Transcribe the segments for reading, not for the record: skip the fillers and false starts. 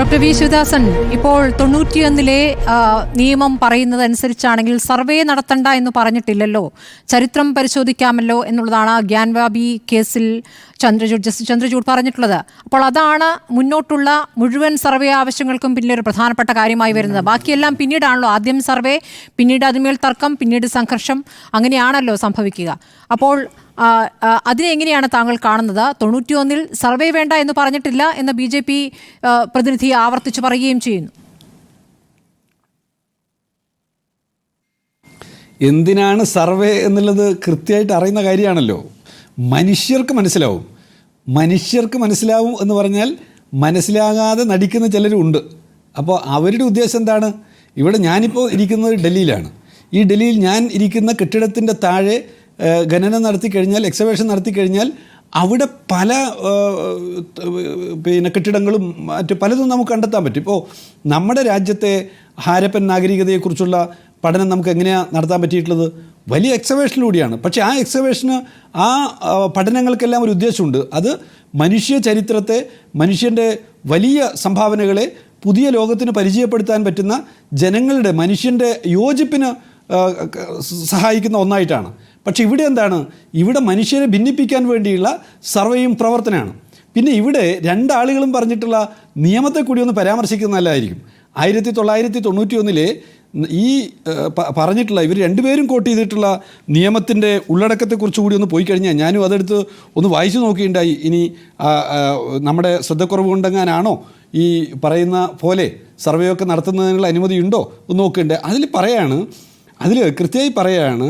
Doctor V Sivadasan, ഇപ്പോൾ 91 നിയമം പറയുന്നതനുസരിച്ചാണെങ്കിൽ survey നടത്തണ്ട എന്ന് പറഞ്ഞിട്ടില്ലല്ലോ, ചരിത്രം പരിശോധിക്കാമല്ലോ എന്നുള്ളതാണ് ഗ്യാൻവാബി കേസിൽ ജസ്റ്റിസ് ചന്ദ്രചൂഡ് പറഞ്ഞിട്ടുള്ളത്. അപ്പോൾ അതാണ് മുന്നോട്ടുള്ള മുഴുവൻ സർവേ ആവശ്യങ്ങൾക്കും പിന്നിൽ ഒരു പ്രധാനപ്പെട്ട കാര്യമായി വരുന്നത്. ബാക്കിയെല്ലാം പിന്നീടാണല്ലോ, ആദ്യം സർവേ, പിന്നീട് അതിന്മേൽ തർക്കം, പിന്നീട് സംഘർഷം, അങ്ങനെയാണല്ലോ സംഭവിക്കുക. അപ്പോൾ അതിനെങ്ങനെയാണ് താങ്കൾ കാണുന്നത്? 91 സർവേ വേണ്ട എന്ന് പറഞ്ഞിട്ടില്ല എന്ന് BJP പ്രതിനിധി ആവർത്തിച്ചു പറയുകയും ചെയ്യുന്നു. എന്തിനാണ് സർവേ എന്നുള്ളത് കൃത്യമായിട്ട് അറിയുന്ന കാര്യമാണല്ലോ. മനുഷ്യർക്ക് മനസ്സിലാവും എന്ന് പറഞ്ഞാൽ മനസ്സിലാകാതെ നടിക്കുന്ന ചിലരുണ്ട്. അപ്പോൾ അവരുടെ ഉദ്ദേശം എന്താണ്? ഇവിടെ ഞാനിപ്പോൾ ഇരിക്കുന്നത് ഡൽഹിയിലാണ്. ഈ ഡൽഹിയിൽ ഞാൻ ഇരിക്കുന്ന കെട്ടിടത്തിൻ്റെ താഴെ ഖനനം നടത്തിക്കഴിഞ്ഞാൽ, എക്സവേഷൻ നടത്തിക്കഴിഞ്ഞാൽ അവിടെ പല കെട്ടിടങ്ങളും മറ്റ് പലതും നമുക്ക് കണ്ടെത്താൻ പറ്റും. ഇപ്പോൾ നമ്മുടെ രാജ്യത്തെ ഹാരപ്പൻ നാഗരികതയെക്കുറിച്ചുള്ള പഠനം നമുക്ക് എങ്ങനെയാണ് നടത്താൻ പറ്റിയിട്ടുള്ളത്? വലിയ എക്സവേഷനിലൂടെയാണ്. പക്ഷേ ആ എക്സവേഷന്, ആ പഠനങ്ങൾക്കെല്ലാം ഒരു ഉദ്ദേശമുണ്ട്. അത് മനുഷ്യ ചരിത്രത്തെ, മനുഷ്യൻ്റെ വലിയ സംഭാവനകളെ പുതിയ ലോകത്തിന് പരിചയപ്പെടുത്താൻ പറ്റുന്ന ജനങ്ങളുടെ, മനുഷ്യൻ്റെ യോജിപ്പിന് സഹായിക്കുന്ന ഒന്നായിട്ടാണ്. പക്ഷേ ഇവിടെ എന്താണ്? ഇവിടെ മനുഷ്യരെ ഭിന്നിപ്പിക്കാൻ വേണ്ടിയുള്ള സർവേയും പ്രവർത്തനമാണ്. പിന്നെ ഇവിടെ രണ്ടാളുകളും പറഞ്ഞിട്ടുള്ള നിയമത്തെ കൂടി ഒന്ന് പരാമർശിക്കുന്നത് നല്ലതായിരിക്കും. 1991 ഈ പറഞ്ഞിട്ടുള്ള, ഇവർ രണ്ടുപേരും കോട്ട് ചെയ്തിട്ടുള്ള നിയമത്തിൻ്റെ ഉള്ളടക്കത്തെക്കുറിച്ച് കൂടി ഒന്ന് പോയി കഴിഞ്ഞാൽ, ഞാനും അതെടുത്ത് ഒന്ന് വായിച്ചു നോക്കിയിട്ടുണ്ടായി. ഇനി നമ്മുടെ ശ്രദ്ധക്കുറവ് കൊണ്ടെങ്ങാനാണോ ഈ പറയുന്ന പോലെ സർവേ ഒക്കെ നടത്തുന്നതിനുള്ള അനുമതിയുണ്ടോ എന്ന് നോക്കേണ്ടത്. അതിൽ കൃത്യമായി പറയാണ്,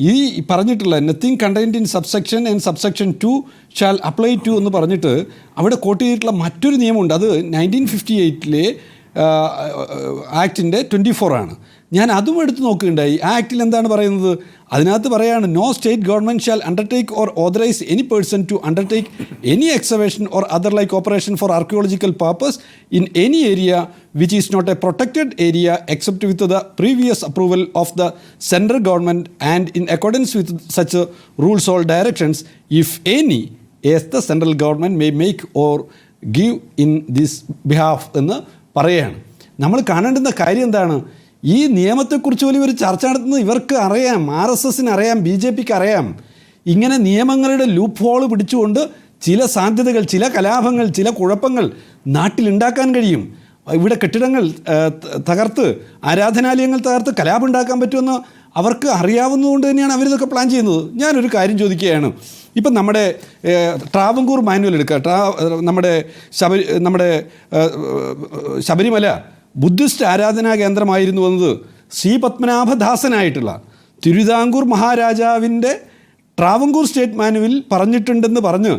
ഈ പറഞ്ഞിട്ടുള്ള nothing contained in subsection and subsection 2 shall apply to എന്ന് പറഞ്ഞിട്ട് അവിടെ കോട്ട് ചെയ്തിട്ടുള്ള മറ്റൊരു നിയമമുണ്ട്. അത് 1958 ആക്ടിൻ്റെ 24 ആണ്. ഞാൻ അതും എടുത്ത് നോക്കുകയുണ്ടായി. ആ ആക്ടിൽ എന്താണ് പറയുന്നത്? അതിനകത്ത് പറയാണ്, no state government shall undertake or authorise any person to undertake any excavation or other like operation for archaeological purpose in any area which is not a protected area except with the previous approval of the central government and in accordance with such rules or directions if any as the central government may make or give in this behalf എന്ന് പറയുകയാണ്. നമ്മൾ കാണേണ്ടുന്ന കാര്യം എന്താണ്? ഈ നിയമത്തെക്കുറിച്ച് പോലും ഇവർ ചർച്ച നടത്തുന്നത് ഇവർക്ക് അറിയാം, RSSന് അറിയാം, BJPക്ക് അറിയാം. ഇങ്ങനെ നിയമങ്ങളുടെ ലൂപ്പ് ഹോൾ പിടിച്ചുകൊണ്ട് ചില സാധ്യതകൾ, ചില കലാപങ്ങൾ, ചില കുഴപ്പങ്ങൾ നാട്ടിലുണ്ടാക്കാൻ കഴിയും. ഇവിടെ കെട്ടിടങ്ങൾ തകർത്ത്, ആരാധനാലയങ്ങൾ തകർത്ത് കലാപം ഉണ്ടാക്കാൻ പറ്റുമെന്ന് അവർക്ക് അറിയാവുന്നതുകൊണ്ട് തന്നെയാണ് അവരിതൊക്കെ പ്ലാൻ ചെയ്യുന്നത്. ഞാനൊരു കാര്യം ചോദിക്കുകയാണ്. ഇപ്പം നമ്മുടെ ട്രാവൻകൂർ മാനുവൽ എടുക്കുക. നമ്മുടെ ശബരിമല ബുദ്ധിസ്റ്റ് ആരാധനാ കേന്ദ്രമായിരുന്നു വന്നത് ശ്രീ പത്മനാഭദാസനായിട്ടുള്ള തിരുവിതാംകൂർ മഹാരാജാവിൻ്റെ ട്രാവൻകൂർ സ്റ്റേറ്റ് മാനുവൽ പറഞ്ഞിട്ടുണ്ടെന്ന് പറഞ്ഞ്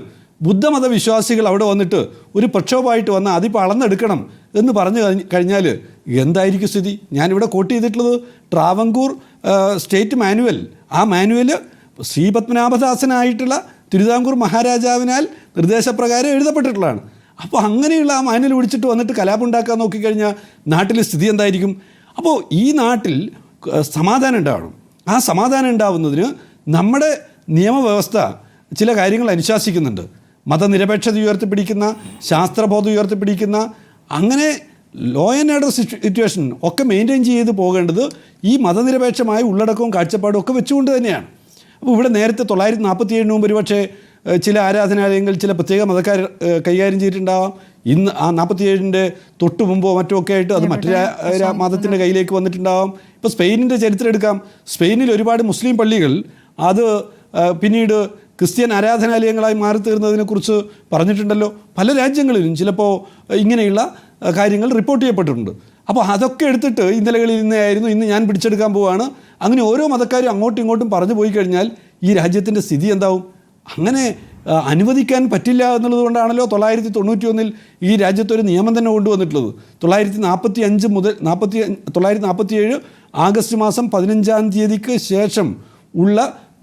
ബുദ്ധമത വിശ്വാസികൾ അവിടെ വന്നിട്ട് ഒരു പ്രക്ഷോഭമായിട്ട് വന്ന് അതിപ്പോൾ അളന്നെടുക്കണം എന്ന് പറഞ്ഞു കഴിഞ്ഞാൽ എന്തായിരിക്കും സ്ഥിതി? ഞാനിവിടെ കോട്ട് ചെയ്തിട്ടുള്ളത് ട്രാവൻകൂർ സ്റ്റേറ്റ് മാനുവൽ. ആ മാനുവൽ ശ്രീ പത്മനാഭദാസനായിട്ടുള്ള തിരുവിതാംകൂർ മഹാരാജാവിനാൽ നിർദ്ദേശപ്രകാരം എഴുതപ്പെട്ടിട്ടുള്ളതാണ്. അപ്പോൾ അങ്ങനെയുള്ള ആ മാനുവൽ പിടിച്ചിട്ട് വന്നിട്ട് കലാപം ഉണ്ടാക്കാൻ നോക്കിക്കഴിഞ്ഞാൽ നാട്ടിലെ സ്ഥിതി എന്തായിരിക്കും? അപ്പോൾ ഈ നാട്ടിൽ സമാധാനം ഉണ്ടാവണം. ആ സമാധാനം ഉണ്ടാവുന്നതിന് നമ്മുടെ നിയമവ്യവസ്ഥ ചില കാര്യങ്ങൾ അനുശാസിക്കുന്നുണ്ട്. മതനിരപേക്ഷത ഉയർത്തിപ്പിടിക്കുന്ന, ശാസ്ത്രബോധം ഉയർത്തിപ്പിടിക്കുന്ന, അങ്ങനെ ലോ ആൻഡ് ഓർഡർ സിറ്റുവേഷൻ ഒക്കെ മെയിൻറ്റെയിൻ ചെയ്ത് പോകേണ്ടത് ഈ മതനിരപേക്ഷമായ ഉള്ളടക്കവും കാഴ്ചപ്പാടും ഒക്കെ വെച്ചുകൊണ്ട് തന്നെയാണ്. അപ്പോൾ ഇവിടെ നേരത്തെ 1947 മുമ്പ് ഒരുപക്ഷെ ചില ആരാധനാലയങ്ങൾ ചില പ്രത്യേക മതക്കാർ കൈകാര്യം ചെയ്തിട്ടുണ്ടാവാം. ഇന്ന് ആ 47 തൊട്ട് മുമ്പോ മറ്റോ ഒക്കെ ആയിട്ട് അത് മറ്റൊരു മതത്തിൻ്റെ കയ്യിലേക്ക് വന്നിട്ടുണ്ടാവാം. ഇപ്പോൾ സ്പെയിനിൻ്റെ ചരിത്രം എടുക്കാം. സ്പെയിനിൽ ഒരുപാട് മുസ്ലിം പള്ളികൾ അത് പിന്നീട് ക്രിസ്ത്യൻ ആരാധനാലയങ്ങളായി മാറി തീർന്നതിനെക്കുറിച്ച് പറഞ്ഞിട്ടുണ്ടല്ലോ. പല രാജ്യങ്ങളിലും ചിലപ്പോൾ ഇങ്ങനെയുള്ള കാര്യങ്ങൾ റിപ്പോർട്ട് ചെയ്യപ്പെട്ടിട്ടുണ്ട്. അപ്പോൾ അതൊക്കെ എടുത്തിട്ട് ഇന്നലകളിൽ ഇന്നായിരുന്നു, ഇന്ന് ഞാൻ പിടിച്ചെടുക്കാൻ പോവുകയാണ്, അങ്ങനെ ഓരോ മതക്കാരും അങ്ങോട്ടും ഇങ്ങോട്ടും പറഞ്ഞു പോയി കഴിഞ്ഞാൽ ഈ രാജ്യത്തിൻ്റെ സ്ഥിതി എന്താവും? അങ്ങനെ അനുവദിക്കാൻ പറ്റില്ല എന്നുള്ളത് കൊണ്ടാണല്ലോ 1991 ഈ രാജ്യത്തൊരു നിയമം തന്നെ കൊണ്ടുവന്നിട്ടുള്ളത്. 1947 ആഗസ്റ്റ് മാസം 15-ാം തീയതിക്ക് ശേഷം ഉള്ള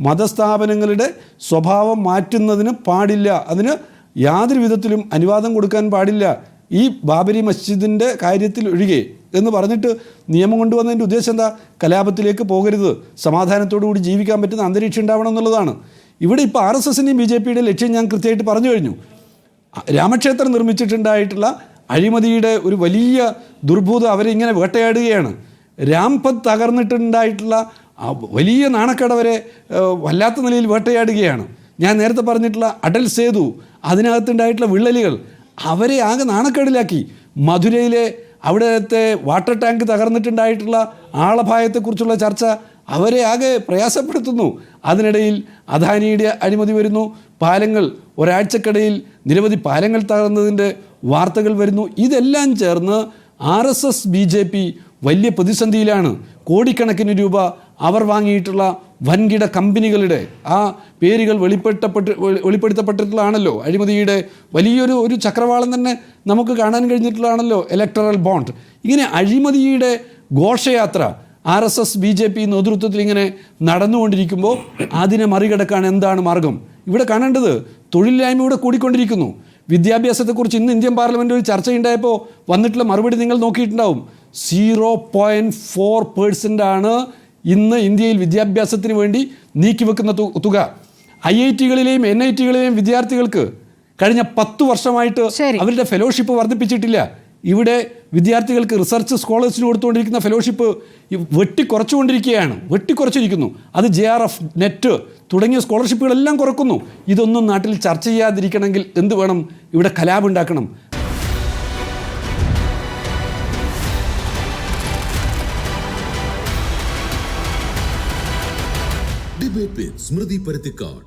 മതസ്ഥാപനങ്ങളുടെ സ്വഭാവം മാറ്റുന്നതിന് പാടില്ല, അതിന് യാതൊരു വിധത്തിലും അനുവാദം കൊടുക്കാൻ പാടില്ല, ഈ ബാബരി മസ്ജിദിൻ്റെ കാര്യത്തിൽ ഒഴികെ എന്ന് പറഞ്ഞിട്ട് നിയമം കൊണ്ടുവന്നതിൻ്റെ ഉദ്ദേശം എന്താ? കലാപത്തിലേക്ക് പോകരുത്, സമാധാനത്തോടു കൂടി ജീവിക്കാൻ പറ്റുന്ന അന്തരീക്ഷം ഉണ്ടാവണം എന്നുള്ളതാണ്. ഇവിടെ ഇപ്പോൾ RSSൻ്റെയും BJPയുടെയും ലക്ഷ്യം ഞാൻ കൃത്യമായിട്ട് പറഞ്ഞു കഴിഞ്ഞു. രാമക്ഷേത്രം നിർമ്മിച്ചിട്ടുണ്ടായിട്ടുള്ള അഴിമതിയുടെ ഒരു വലിയ ദുർഭൂതം അവരെ ഇങ്ങനെ വേട്ടയാടുകയാണ്. രാംപത്ത് തകർന്നിട്ടുണ്ടായിട്ടുള്ള വലിയ നാണക്കേടവരെ വല്ലാത്ത നിലയിൽ വേട്ടയാടുകയാണ്. ഞാൻ നേരത്തെ പറഞ്ഞിട്ടുള്ള അടൽ സേതു, അതിനകത്തുണ്ടായിട്ടുള്ള വിള്ളലുകൾ അവരെ ആകെ നാണക്കേടിലാക്കി. മധുരയിലെ അവിടുത്തെ വാട്ടർ ടാങ്ക് തകർന്നിട്ടുണ്ടായിട്ടുള്ള ആളപായത്തെക്കുറിച്ചുള്ള ചർച്ച അവരെ ആകെ പ്രയാസപ്പെടുത്തുന്നു. അതിനിടയിൽ അദാനിയുടെ അഴിമതി വരുന്നു. പാലങ്ങൾ, ഒരാഴ്ചക്കിടയിൽ നിരവധി പാലങ്ങൾ തകർന്നതിൻ്റെ വാർത്തകൾ വരുന്നു. ഇതെല്ലാം ചേർന്ന് RSS BJP വലിയ പ്രതിസന്ധിയിലാണ്. കോടിക്കണക്കിന് രൂപ അവർ വാങ്ങിയിട്ടുള്ള വൻകിട കമ്പനികളുടെ ആ പേരുകൾ വെളിപ്പെടുത്തപ്പെട്ടിട്ടുള്ളതാണല്ലോ. അഴിമതിയുടെ വലിയൊരു ചക്രവാളം തന്നെ നമുക്ക് കാണാൻ കഴിഞ്ഞിട്ടുള്ളതാണല്ലോ ഇലക്ടറൽ ബോണ്ട്. ഇങ്ങനെ അഴിമതിയുടെ ഘോഷയാത്ര RSS BJP നേതൃത്വത്തിൽ ഇങ്ങനെ നടന്നുകൊണ്ടിരിക്കുമ്പോൾ അതിനെ മറികടക്കാൻ എന്താണ് മാർഗം? ഇവിടെ കാണേണ്ടത് തൊഴിലില്ലായ്മ ഇവിടെ കൂടിക്കൊണ്ടിരിക്കുന്നു. വിദ്യാഭ്യാസത്തെക്കുറിച്ച് ഇന്ന് ഇന്ത്യൻ പാർലമെൻറ്റിൽ ഒരു ചർച്ചയുണ്ടായപ്പോൾ വന്നിട്ടുള്ള മറുപടി നിങ്ങൾ നോക്കിയിട്ടുണ്ടാവും. 0.4% ഇന്ന് ഇന്ത്യയിൽ വിദ്യാഭ്യാസത്തിന് വേണ്ടി നീക്കിവെക്കുന്ന തുക. IIT-കളിലെയും NIT-കളിലെയും വിദ്യാർത്ഥികൾക്ക് കഴിഞ്ഞ 10 വർഷമായിട്ട് അവരുടെ ഫെലോഷിപ്പ് വർദ്ധിപ്പിച്ചിട്ടില്ല. ഇവിടെ വിദ്യാർത്ഥികൾക്ക് റിസർച്ച് സ്കോളേഴ്സിന് കൊടുത്തുകൊണ്ടിരിക്കുന്ന ഫെലോഷിപ്പ് വെട്ടിക്കുറച്ചിരിക്കുന്നു. അത് JRF, നെറ്റ് തുടങ്ങിയ സ്കോളർഷിപ്പുകളെല്ലാം കുറക്കുന്നു. ഇതൊന്നും നാട്ടിൽ ചർച്ച ചെയ്യാതിരിക്കണമെങ്കിൽ എന്ത് വേണം? ഇവിടെ കലാപുണ്ടാക്കണം. ഡിബേറ്റ് വിത്ത് സ്മൃതി പരുത്തിക്കാട്.